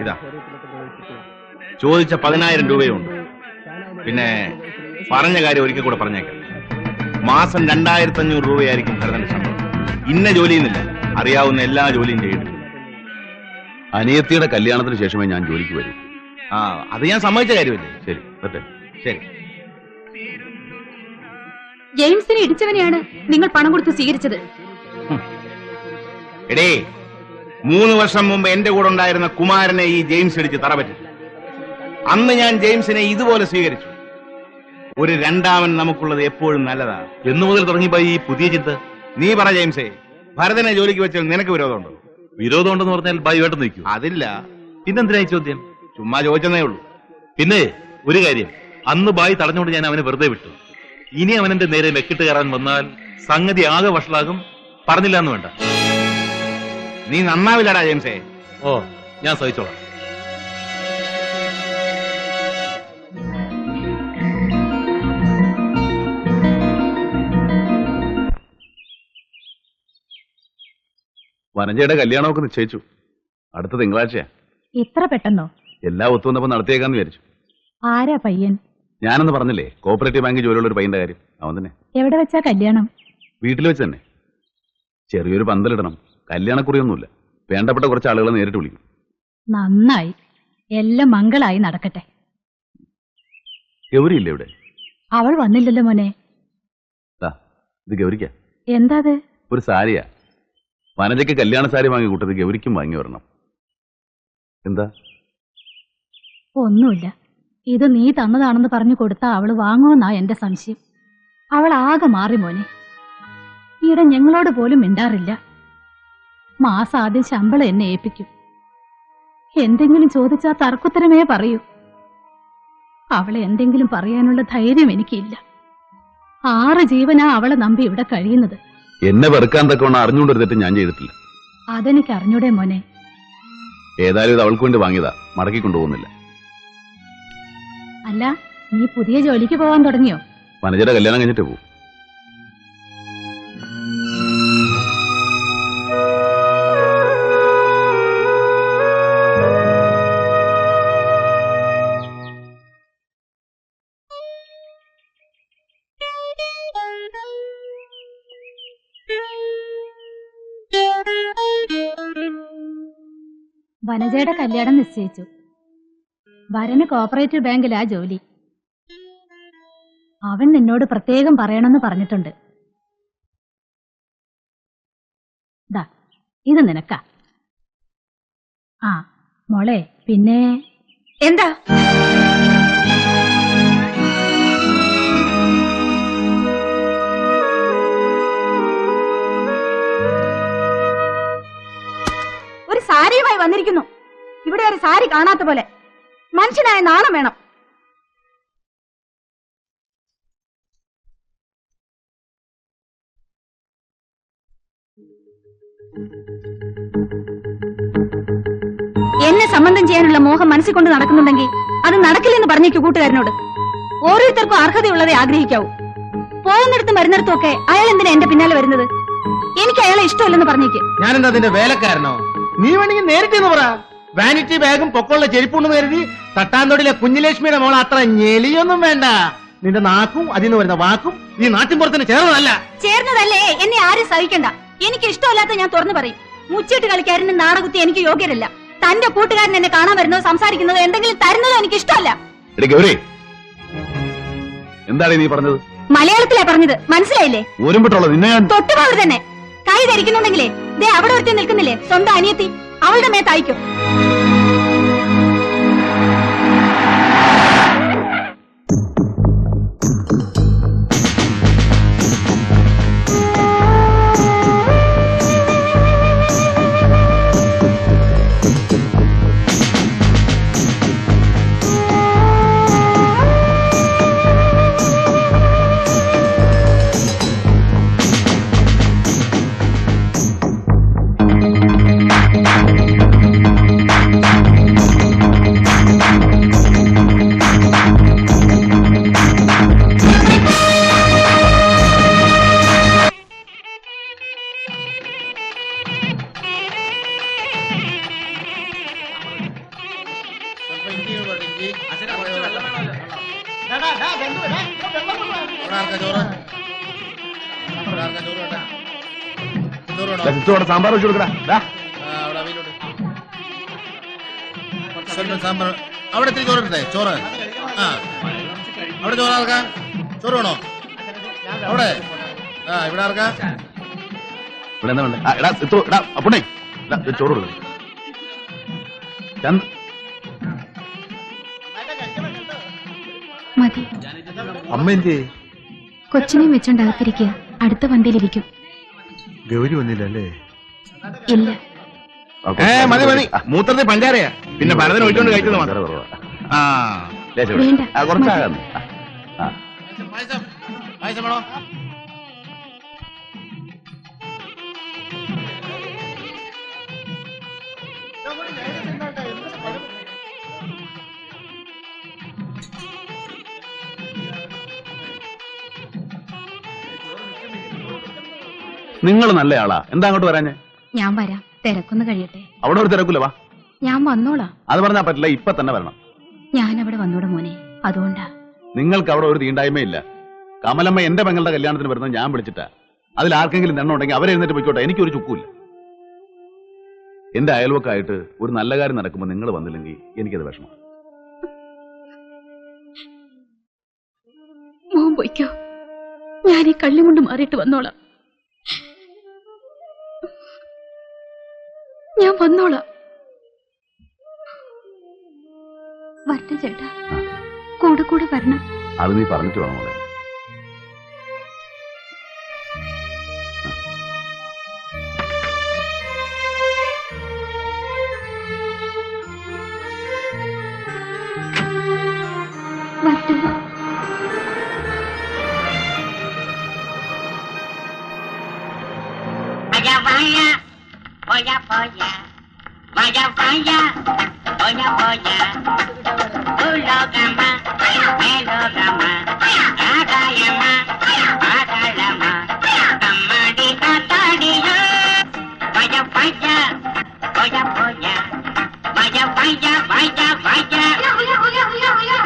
ഇതാ ചോദിച്ച 10,000 രൂപയുണ്ട്. പിന്നെ പറഞ്ഞ കാര്യം ഒരിക്കൽ കൂടെ പറഞ്ഞേക്കാം. മാസം 2,500 രൂപയായിരിക്കും ഭരതന്റെ ശമ്പളം. ഇന്ന ജോലിയെന്നില്ല, അറിയാവുന്ന എല്ലാ ജോലിയും ചെയ്യും. അനിയത്തിയുടെ കല്യാണത്തിന് ശേഷമേ ഞാൻ ജോലിക്ക് വരൂ. അത് ഞാൻ സമ്മതിച്ച കാര്യമല്ലേ. ശരി ശരി. ജെയിംസിനെ ഇടിച്ചവനെയാണ് നിങ്ങൾ പണം കൊടുത്ത് സ്വീകരിച്ചത്. എടേ, 3 വർഷം മുമ്പ് എന്റെ കൂടെ ഉണ്ടായിരുന്ന കുമാരനെ ഈ ജെയിംസ് ഇടിച്ച് തറപറ്റി. അന്ന് ഞാൻ ജെയിംസിനെ ഇതുപോലെ സ്വീകരിച്ചു. ഒരു രണ്ടാമൻ നമുക്കുള്ളത് എപ്പോഴും നല്ലതാണ്. എന്നു മുതൽ തുടങ്ങിപ്പോ ഈ പുതിയ ചിന്ത? നീ പറ ജെയിംസേ, ഭരതനെ ജോലിക്ക് വെച്ചാൽ നിനക്ക് വിരോധമുണ്ടോ? വിരോധമുണ്ടെന്ന് പറഞ്ഞാൽ ബായുമായിട്ട് നിൽക്കൂ. അതില്ല. പിന്നെന്തിനായി ചോദ്യം? ചുമ്മാ ചോദിച്ചതേ ഉള്ളൂ. പിന്നെ ഒരു കാര്യം, അന്ന് ബായി തടഞ്ഞുകൊണ്ട് ഞാൻ അവനെ വെറുതെ വിട്ടു. ഇനി അവനെന്റെ നേരെ വെക്കിട്ട് കയറാൻ വന്നാൽ സംഗതി ആകെ വഷളാകും. പറഞ്ഞില്ല എന്ന് വേണ്ട. നീ നന്നാവില്ലടാ ജെയിംസേ. ഞാൻ സഹിച്ചോളാം. വനജയുടെ കല്യാണമൊക്കെ നിശ്ചയിച്ചു. അടുത്ത തിങ്കളാഴ്ചയാ. ഇത്ര പെട്ടെന്നോ? എല്ലാം ഒത്തുവന്നപ്പോ നടത്തിയേക്കാന്ന് വിചാരിച്ചു. ആരാ പയ്യൻ? ഞാനൊന്ന് പറഞ്ഞില്ലേ, കോപ്പറേറ്റീവ് ബാങ്ക് ജോലിയുള്ള ഒരു പയ്യന്റെ കാര്യം. അവൻ തന്നെ. എവിടെ വെച്ചാ കല്യാണം? വീട്ടിൽ വെച്ച് തന്നെ. ചെറിയൊരു പന്തലിടണം. കല്യാണക്കുറിയൊന്നുമില്ല. വേണ്ടപ്പെട്ട കുറച്ച് ആളുകളെ നേരിട്ട് വിളിക്കും. നന്നായി. എല്ലാം മംഗളായി നടക്കട്ടെ. ഗൗരിയില്ലേ ഇവിടെ? അവൾ വന്നില്ലല്ലോ മോനെ. ഇത് ഗൗരിക്ക. എന്താ? ഒരു സാരിയാ. വനജയ്ക്ക് കല്യാണ സാരി വാങ്ങി കൂട്ടത് ഗൗരിക്കും വാങ്ങി വരണം. എന്താ? ഒന്നുമില്ല. ഇത് നീ തന്നതാണെന്ന് പറഞ്ഞു കൊടുത്താ അവള് വാങ്ങുമെന്നാ എന്റെ സംശയം. അവൾ ആകെ മാറി മോനെ. ഈടെ ഞങ്ങളോട് പോലും മിണ്ടാറില്ല. മാസം ആദ്യം ശമ്പളം എന്നെ ഏൽപ്പിക്കും. എന്തെങ്കിലും ചോദിച്ചാൽ തർക്കുത്തരമേ പറയൂ. അവളെ എന്തെങ്കിലും പറയാനുള്ള ധൈര്യം എനിക്കില്ല. 6 ജീവനാ അവളെ നമ്പി ഇവിടെ കഴിയുന്നത്. എന്നെ വെറുക്കാൻ തക്കവണ്ണം അറിഞ്ഞുകൊണ്ടൊരു തെറ്റ് ഞാൻ ചെയ്തിട്ടില്ല. അതെനിക്ക് അറിഞ്ഞൂടെ മോനെ. ഏതായാലും ഇത് അവൾക്ക് വേണ്ടി വാങ്ങിയതാ, മടക്കി കൊണ്ടുപോകുന്നില്ല. അല്ല, നീ പുതിയ ജോലിക്ക് പോവാൻ തുടങ്ങിയോ? വനജയുടെ കല്യാണം കഴിഞ്ഞിട്ട് പോകും. വനജയുടെ കല്യാണം നിശ്ചയിച്ചു. വരന് കോപ്പറേറ്റീവ് ബാങ്കിലാ ജോലി. അവൻ നിന്നോട് പ്രത്യേകം പറയണമെന്ന് പറഞ്ഞിട്ടുണ്ട്. ദാ, ഇത് നിനക്കാ. മോളെ, പിന്നെ എന്താ? ഒരു സാരിയുമായി വന്നിരിക്കുന്നു. ഇവിടെ ഒരു സാരി കാണാത്ത പോലെ. മനുഷ്യനായ നാണം വേണം. എന്നെ സംബന്ധം ചെയ്യാനുള്ള മോഹം മനസ്സിൽ കൊണ്ട് നടക്കുന്നുണ്ടെങ്കിൽ അത് നടക്കില്ലെന്ന് പറഞ്ഞേക്കു കൂട്ടുകാരനോട്. ഓരോരുത്തർക്കും അർഹതയുള്ളതേ ആഗ്രഹിക്കാവൂ. പോകുന്നിടത്തും വരുന്നിടത്തും ഒക്കെ അയാൾ എന്തിനാ എന്റെ പിന്നാലെ വരുന്നത്? എനിക്ക് അയാളെ ഇഷ്ടമല്ലെന്ന് പറഞ്ഞേക്ക്. ഞാനെന്താ അതിന്റെ വേലക്കാരനോ? നീ വേണമെങ്കിൽ നേരിട്ടെന്ന് പറ. വാനിറ്റി ബാഗും പൊക്കമുള്ള ചെരുപ്പുണ്ടെന്ന് കരുതി തട്ടാന്തോടിലെ കുഞ്ഞിലക്ഷ്മിയുടെ മോൾ അത്ര ഞെളിയൊന്നും വേണ്ട. നിന്റെ നാക്കും അതിന് വരുന്ന വാക്കും ഈ നാട്ടിൻപുറത്തിന് ചേർന്നതല്ല. ചേർന്നതല്ലേ? എന്നെ ആരും സഹിക്കണ്ട. എനിക്ക് ഇഷ്ടമല്ലാത്ത ഞാൻ തുറന്നു പറയും. മുച്ചിട്ട് കളിക്കാരന് നാടകുത്തി എനിക്ക് യോഗ്യരല്ല. തന്റെ കൂട്ടുകാരൻ എന്നെ കാണാൻ വരുന്നതോ സംസാരിക്കുന്നതോ എന്തെങ്കിലും തരുന്നതോ എനിക്ക് ഇഷ്ടമല്ല. എന്താണ് നീ പറഞ്ഞത്? മലയാളത്തിലാ പറഞ്ഞത്, മനസ്സിലായില്ലേ? തൊട്ടുപോകർ തന്നെ. കൈ ധരിക്കുന്നുണ്ടെങ്കിലേ ദേ അവിടെ ഒരുത്തി നിൽക്കുന്നില്ലേ, സ്വന്തം അനിയത്തി, അവളുടെ മേത്തയക്കും. സിസ്റ്ററോടെ സാമ്പാർ വെച്ച് കൊടുക്കടാ. സാമ്പാർ അവിടെ ഇത്തിരി ചോറിട്ടെ. ചോറ് അവിടെ ചോറ് ആർക്കാ? ചോറ് വേണോ അവിടെ? ഇവിടെ ആർക്കാ? ഇവിടെ എന്താ വേണ്ടേ? എടാ സിസ്റ്റർ, എടാ അപ്പുണ്ണേ, ചോറ് കൊടുക്കും. മതി. അമ്മ എന്ത്? കൊച്ചിനെയും വെച്ചോണ്ട് അകത്തിരിക്കുക. അടുത്ത പന്തിയിലിരിക്കും. ഗൗരി വന്നില്ല അല്ലേ? ഇല്ല. മതി മതി, മൂത്രത്തിൽ പഞ്ചാരയാ. പിന്നെ ഭരതന് ഒഴിച്ചോണ്ട് കഴിച്ചത് മാത്രം. വേണ്ട. കുറച്ചാകാം. പായസം പായസം വേണോ? നിങ്ങൾ നല്ല ആളാ, എന്താ അങ്ങോട്ട് വരാഞ്ഞേ? ഞാൻ വരാം. തിരക്കൊന്ന് കഴിയട്ടെ. അവിടെ ഒരു തിരക്കില്ല, വാ. ഞാൻ വന്നോളാം. അത് പറഞ്ഞാൽ പറ്റില്ല, ഇപ്പൊ തന്നെ വരണം. ഞാൻ അവിടെ വന്നോടെ മോനെ, അതുകൊണ്ടാ. നിങ്ങൾക്ക് അവിടെ ഒരു തീണ്ടായ്മയില്ല. കമലമ്മ എന്റെ പെങ്ങളുടെ കല്യാണത്തിന് വരുന്നത് ഞാൻ വിളിച്ചിട്ടാ. അതിൽ ആർക്കെങ്കിലും നെണ്ണം ഉണ്ടെങ്കിൽ അവരെ എഴുന്നേറ്റ് പോയിക്കോട്ടെ, എനിക്കൊരു ചുക്കൂല്ല. എന്റെ അയൽവക്കായിട്ട് ഒരു നല്ല കാര്യം നടക്കുമ്പോൾ നിങ്ങൾ വന്നില്ലെങ്കിൽ എനിക്കത് വിഷമം. മോൻ പോയിക്കോ, ഞാൻ ഈ കള്ളിയും കൊണ്ട് മാറിയിട്ട് വന്നോളാം. ഞാൻ വന്നോളാം. വരട്ടെ ചേട്ടാ, കൂടെ കൂടെ വരണം. അത് നീ പറഞ്ഞിട്ട് വേണം മോളെ. വരട്ടെ. Vaya, vaya, vaya, vaya, vaya, vaya, ulogama, melogama, agayama, agalama, kamadi katadiya, vaya, vaya, vaya, vaya, vaya, vaya, vaya, vaya.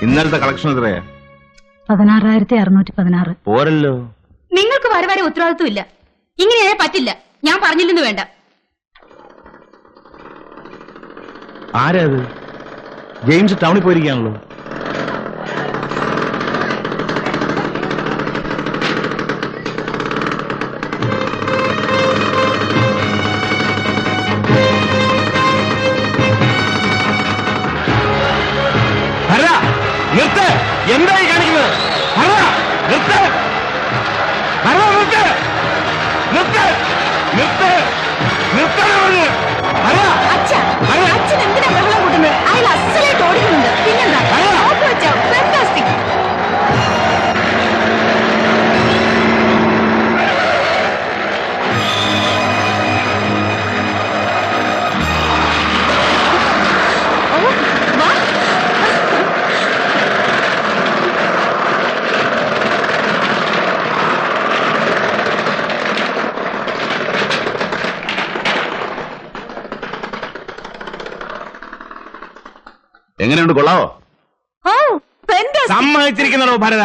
ഇന്നലത്തെ കളക്ഷൻ എത്രയാ? 16,616. പോരല്ലോ. നിങ്ങൾക്ക് വരെ വരെ ഉത്തരവാദിത്വം ഇല്ല. ഇങ്ങനെയായാൽ പറ്റില്ല. ഞാൻ പറഞ്ഞില്ലെന്ന് വേണ്ട. ആരാ അത്? ജെയിംസ് ടൗണിൽ പോയിരിക്കുകയാണല്ലോ. നിർത്ത്! എന്തായി കാണിക്കുന്നത്? നിർത്ത്! നിർത്ത്! നിർത്ത്! നിർത്ത്! നിർത്താൻ പറഞ്ഞു! അച്ഛൻ എന്തിനാ ബഹളം കൂട്ടുന്നത്? അയാൾ അസലായിട്ട് ഓടിക്കുന്നുണ്ട്. പിന്നെന്താ? എങ്ങനെയുണ്ട്, കൊള്ളാവോ? സമ്മതിച്ചിരിക്കുന്നതോ ഭരത.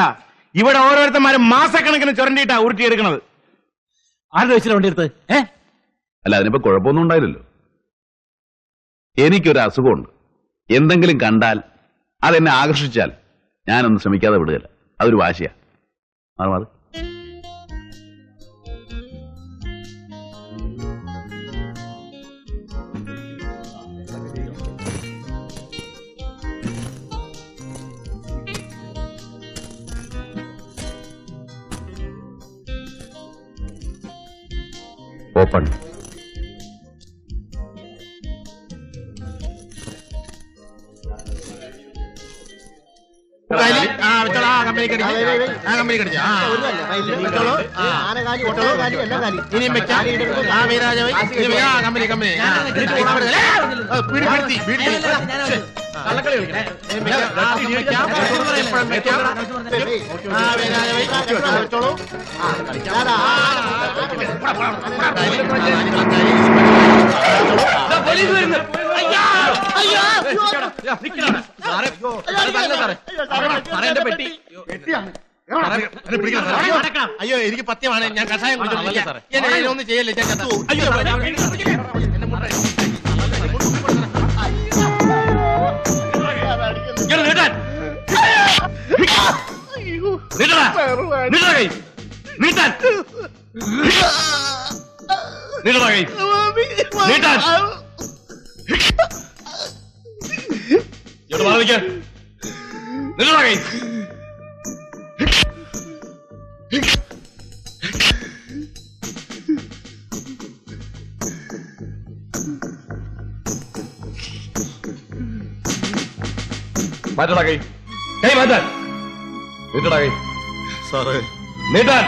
ഇവിടെ ഓരോരുത്തന്മാരും മാസക്കണക്കിന് ചുരണ്ടിയിട്ടാ ഉരുട്ടിയെടുക്കണത്. ആരുടെ വെച്ചിട്ട് വണ്ടി എടുത്ത്? അല്ല, അതിനിപ്പോ കുഴപ്പമൊന്നും ഉണ്ടായില്ലല്ലോ. എനിക്കൊരു അസുഖമുണ്ട്. എന്തെങ്കിലും കണ്ടാൽ അതെന്നെ ആകർഷിച്ചാൽ ഞാനൊന്നും ശ്രമിക്കാതെ വിടുകയില്ല. അതൊരു വാശിയാ. മാറി ഓപ്പൺ. ഇനിയും വെക്കാം. ആ വീരാജവൈ കമ്പനി കമ്പനി അയ്യോ എനിക്ക് പത്യമാണ്. ഞാൻ കഷായം ഒന്നും ചെയ്യല്ലേ. ഞാൻ ചത്തു. മാറ്റടാ കൈ. കൈ മാറ്റാൻ. നീട്ടടാ കൈ. സാറേ നീട്ടാൻ.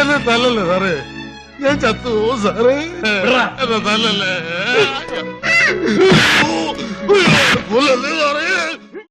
എന്നെ തല്ലല്ലേ സാറേ. ഞാൻ ചത്തു സാറേ. എന്നെ തല്ലല്ലേ. കൊല്ലല്ലേ സാറേ.